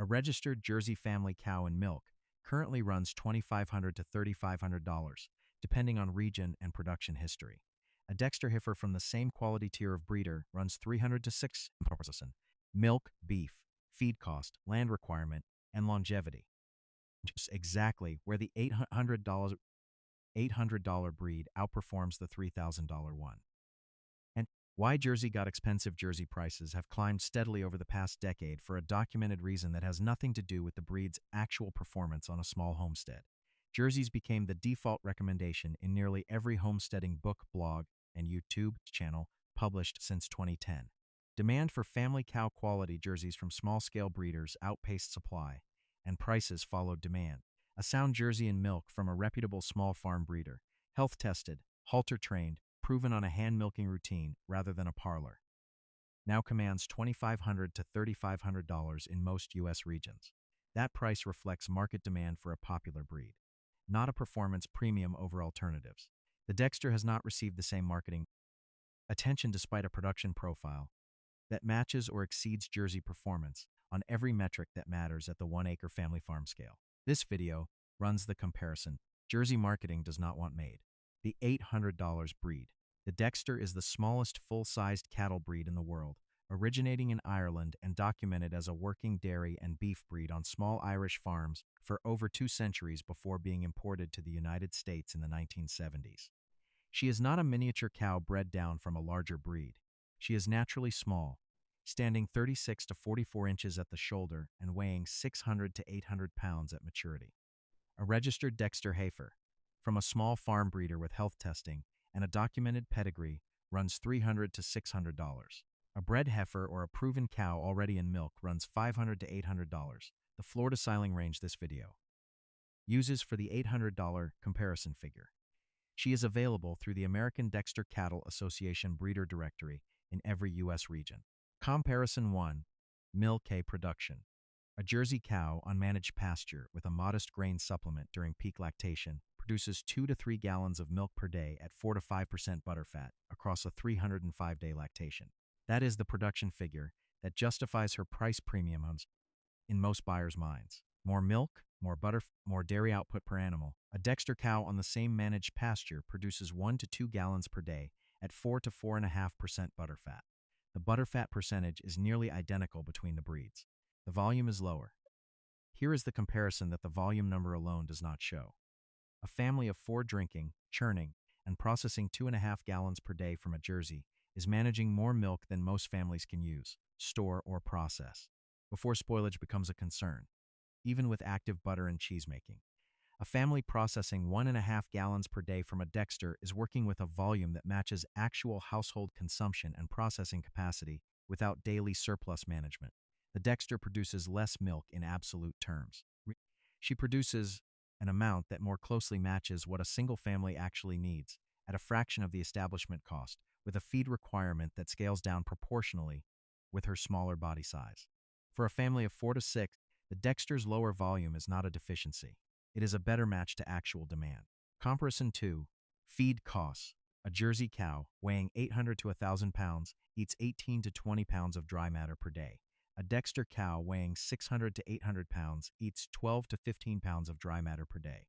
A registered Jersey family cow in milk currently runs $2,500 to $3,500, depending on region and production history. A Dexter heifer from the same quality tier of breeder runs $300 to $6,000. Milk, beef, feed cost, land requirement, and longevity. Just exactly where the $800 breed outperforms the $3,000 one. And why Jersey got expensive. Jersey prices have climbed steadily over the past decade for a documented reason that has nothing to do with the breed's actual performance on a small homestead. Jerseys became the default recommendation in nearly every homesteading book, blog, and YouTube channel published since 2010. Demand for family cow quality jerseys from small-scale breeders outpaced supply, and prices followed demand. A sound Jersey in milk from a reputable small farm breeder, health-tested, halter-trained, proven on a hand-milking routine rather than a parlor, now commands $2,500 to $3,500 in most U.S. regions. That price reflects market demand for a popular breed, not a performance premium over alternatives. The Dexter has not received the same marketing attention despite a production profile that matches or exceeds Jersey performance on every metric that matters at the one-acre family farm scale. This video runs the comparison Jersey marketing does not want made. The $800 breed. The Dexter is the smallest full-sized cattle breed in the world, originating in Ireland and documented as a working dairy and beef breed on small Irish farms for over 2 centuries before being imported to the United States in the 1970s. She is not a miniature cow bred down from a larger breed. She is naturally small, standing 36 to 44 inches at the shoulder and weighing 600 to 800 pounds at maturity. A registered Dexter heifer, from a small farm breeder with health testing and a documented pedigree, runs $300 to $600. A bred heifer or a proven cow already in milk runs $500 to $800. The floor to ceiling range this video uses for the $800 comparison figure. She is available through the American Dexter Cattle Association breeder directory in every U.S. region. Comparison 1. Milk hay production. A Jersey cow on managed pasture with a modest grain supplement during peak lactation produces 2 to 3 gallons of milk per day at 4 to 5% butterfat across a 305-day lactation. That is the production figure that justifies her price premiums in most buyers' minds. More milk, more butter, more dairy output per animal. A Dexter cow on the same managed pasture produces 1 to 2 gallons per day at 4 to 4.5% butterfat. The butterfat percentage is nearly identical between the breeds. The volume is lower. Here is the comparison that the volume number alone does not show. A family of 4 drinking, churning, and processing 2.5 gallons per day from a Jersey is managing more milk than most families can use, store, or process before spoilage becomes a concern, even with active butter and cheese making. A family processing 1.5 gallons per day from a Dexter is working with a volume that matches actual household consumption and processing capacity without daily surplus management. The Dexter produces less milk in absolute terms. She produces an amount that more closely matches what a single family actually needs, at a fraction of the establishment cost, with a feed requirement that scales down proportionally with her smaller body size. For a family of 4 to 6, the Dexter's lower volume is not a deficiency. It is a better match to actual demand. Comparison 2. Feed costs. A Jersey cow, weighing 800 to 1,000 pounds, eats 18 to 20 pounds of dry matter per day. A Dexter cow, weighing 600 to 800 pounds, eats 12 to 15 pounds of dry matter per day.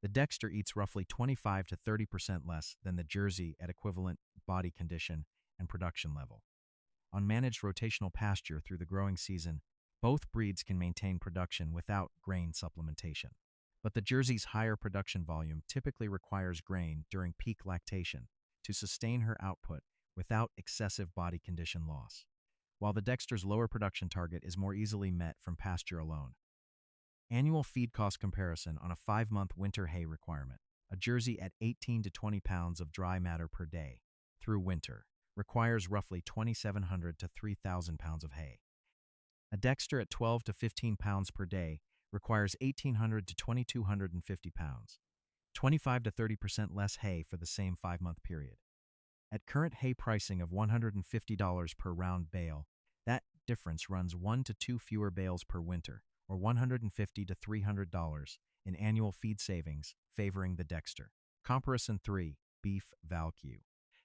The Dexter eats roughly 25 to 30% less than the Jersey at equivalent body condition and production level. On managed rotational pasture through the growing season, both breeds can maintain production without grain supplementation. But the Jersey's higher production volume typically requires grain during peak lactation to sustain her output without excessive body condition loss, while the Dexter's lower production target is more easily met from pasture alone. Annual feed cost comparison on a 5-month winter hay requirement. A Jersey at 18 to 20 pounds of dry matter per day through winter requires roughly 2,700 to 3,000 pounds of hay. A Dexter at 12 to 15 pounds per day requires 1,800 to 2,250 pounds, 25 to 30% less hay for the same 5-month period. At current hay pricing of $150 per round bale, that difference runs 1 to 2 fewer bales per winter, or $150 to $300 in annual feed savings, favoring the Dexter. Comparison 3. Beef value.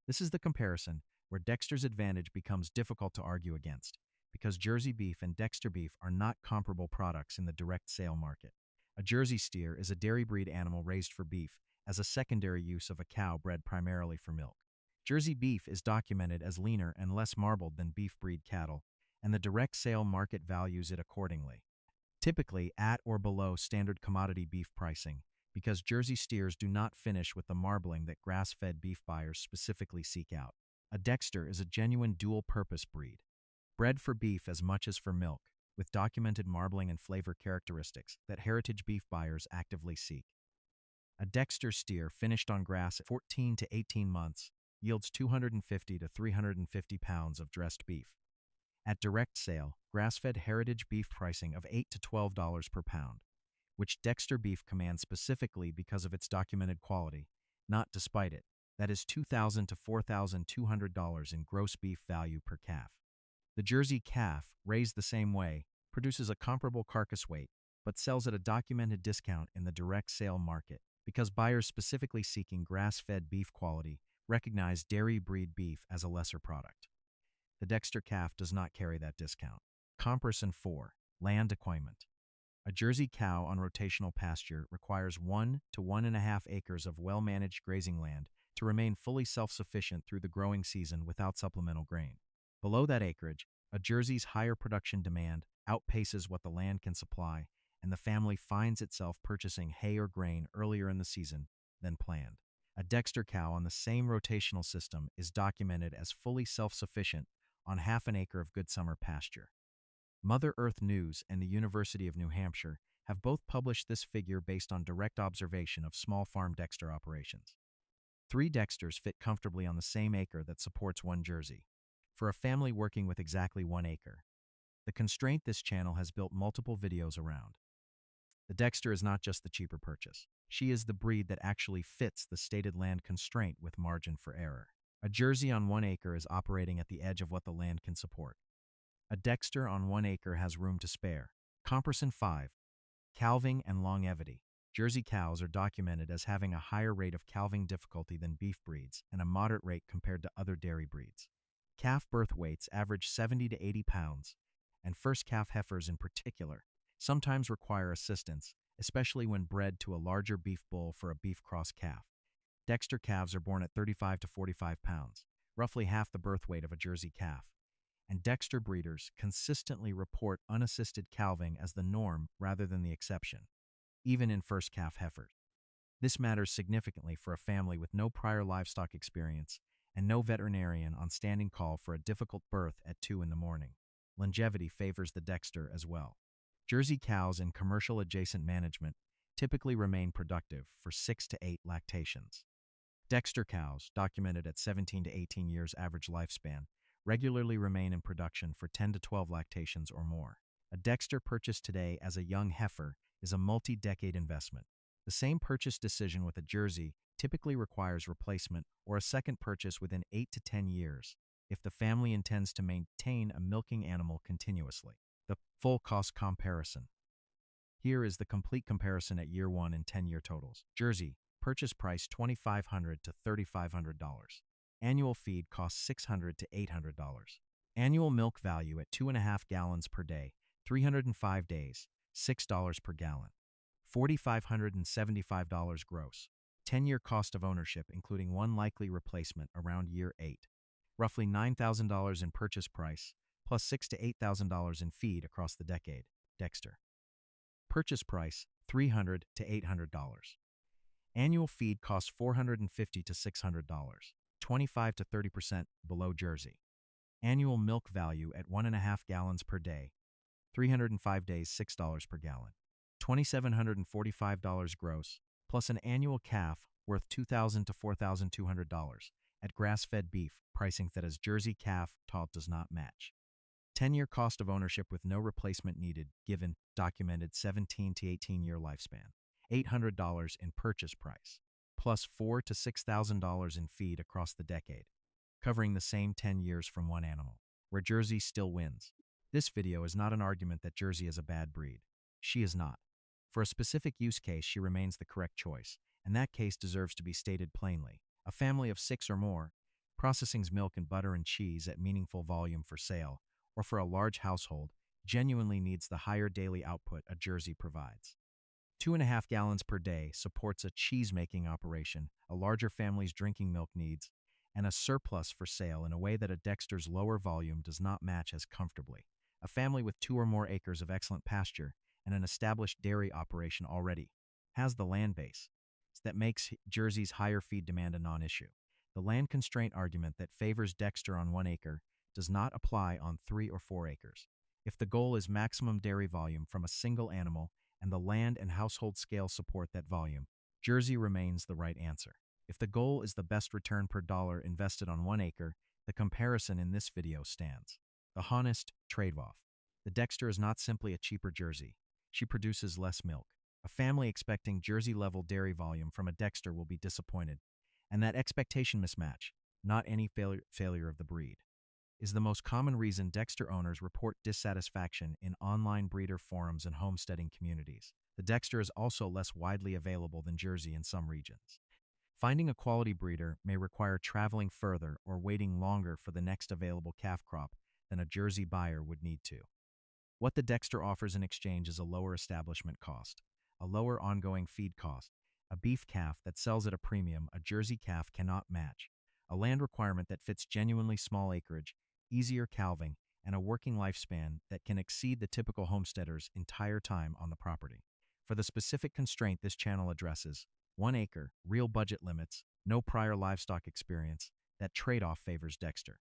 This is the comparison where Dexter's advantage becomes difficult to argue against. because Jersey beef and Dexter beef are not comparable products in the direct sale market. A Jersey steer is a dairy breed animal raised for beef as a secondary use of a cow bred primarily for milk. Jersey beef is documented as leaner and less marbled than beef breed cattle, and the direct sale market values it accordingly, typically at or below standard commodity beef pricing, because Jersey steers do not finish with the marbling that grass-fed beef buyers specifically seek out. A Dexter is a genuine dual-purpose breed, bred for beef as much as for milk, with documented marbling and flavor characteristics that heritage beef buyers actively seek. A Dexter steer finished on grass at 14 to 18 months yields 250 to 350 pounds of dressed beef. At direct sale, grass-fed heritage beef pricing of $8 to $12 per pound, which Dexter beef commands specifically because of its documented quality, not despite it. That is $2,000 to $4,200 in gross beef value per calf. The Jersey calf, raised the same way, produces a comparable carcass weight, but sells at a documented discount in the direct sale market because buyers specifically seeking grass-fed beef quality recognize dairy breed beef as a lesser product. The Dexter calf does not carry that discount. Comparison 4. Land acquirement. A Jersey cow on rotational pasture requires 1 to 1.5 acres of well-managed grazing land to remain fully self-sufficient through the growing season without supplemental grain. Below that acreage, a Jersey's higher production demand outpaces what the land can supply, and the family finds itself purchasing hay or grain earlier in the season than planned. A Dexter cow on the same rotational system is documented as fully self-sufficient on half an acre of good summer pasture. Mother Earth News and the University of New Hampshire have both published this figure based on direct observation of small farm Dexter operations. 3 Dexters fit comfortably on the same acre that supports 1 Jersey, for a family working with exactly 1 acre. The constraint this channel has built multiple videos around. The Dexter is not just the cheaper purchase. She is the breed that actually fits the stated land constraint with margin for error. A Jersey on 1 acre is operating at the edge of what the land can support. A Dexter on 1 acre has room to spare. Comparison 5. Calving and longevity. Jersey cows are documented as having a higher rate of calving difficulty than beef breeds and a moderate rate compared to other dairy breeds. Calf birth weights average 70 to 80 pounds, and first calf heifers in particular sometimes require assistance, especially when bred to a larger beef bull for a beef cross calf. Dexter calves are born at 35 to 45 pounds, roughly half the birth weight of a Jersey calf, and Dexter breeders consistently report unassisted calving as the norm rather than the exception, even in first calf heifers. This matters significantly for a family with no prior livestock experience and no veterinarian on standing call for a difficult birth at 2 in the morning. Longevity favors the Dexter as well. Jersey cows in commercial adjacent management typically remain productive for 6 to 8 lactations. Dexter cows, documented at 17 to 18 years average lifespan, regularly remain in production for 10 to 12 lactations or more. A Dexter purchased today as a young heifer is a multi-decade investment. The same purchase decision with a Jersey typically requires replacement or a second purchase within 8 to 10 years if the family intends to maintain a milking animal continuously. The full cost comparison. Here is the complete comparison at year 1 and 10-year totals. Jersey, purchase price $2,500 to $3,500. Annual feed costs $600 to $800. Annual milk value at 2.5 gallons per day, 305 days, $6 per gallon. $4,575 gross. 10-year cost of ownership, including 1 likely replacement around year 8. Roughly $9,000 in purchase price, plus $6,000 to $8,000 in feed across the decade. Dexter. Purchase price $300 to $800. Annual feed costs $450 to $600, 25 to 30% below Jersey. Annual milk value at 1.5 gallons per day, 305 days, $6 per gallon. $2,745 gross, plus an annual calf worth $2,000 to $4,200 at grass-fed beef pricing that as Jersey calf tall does not match. 10-year cost of ownership with no replacement needed given documented 17 to 18-year lifespan. $800 in purchase price, plus $4,000 to $6,000 in feed across the decade, covering the same 10 years from 1 animal, where Jersey still wins. This video is not an argument that Jersey is a bad breed. She is not. For a specific use case, she remains the correct choice, and that case deserves to be stated plainly. A family of 6 or more, processing milk and butter and cheese at meaningful volume for sale, or for a large household, genuinely needs the higher daily output a Jersey provides. 2.5 gallons per day supports a cheese-making operation, a larger family's drinking milk needs, and a surplus for sale in a way that a Dexter's lower volume does not match as comfortably. A family with 2 or more acres of excellent pasture and an established dairy operation already has the land base that makes Jersey's higher feed demand a non-issue. The land constraint argument that favors Dexter on 1 acre does not apply on 3 or 4 acres. If the goal is maximum dairy volume from a single animal and the land and household scale support that volume, Jersey remains the right answer. If the goal is the best return per dollar invested on 1 acre, the comparison in this video stands. The honest trade-off. The Dexter is not simply a cheaper Jersey. She produces less milk. A family expecting Jersey-level dairy volume from a Dexter will be disappointed, and that expectation mismatch, not any failure of the breed, is the most common reason Dexter owners report dissatisfaction in online breeder forums and homesteading communities. The Dexter is also less widely available than Jersey in some regions. Finding a quality breeder may require traveling further or waiting longer for the next available calf crop than a Jersey buyer would need to. What the Dexter offers in exchange is a lower establishment cost, a lower ongoing feed cost, a beef calf that sells at a premium a Jersey calf cannot match, a land requirement that fits genuinely small acreage, easier calving, and a working lifespan that can exceed the typical homesteader's entire time on the property. For the specific constraint this channel addresses, 1 acre, real budget limits, no prior livestock experience, that trade-off favors Dexter.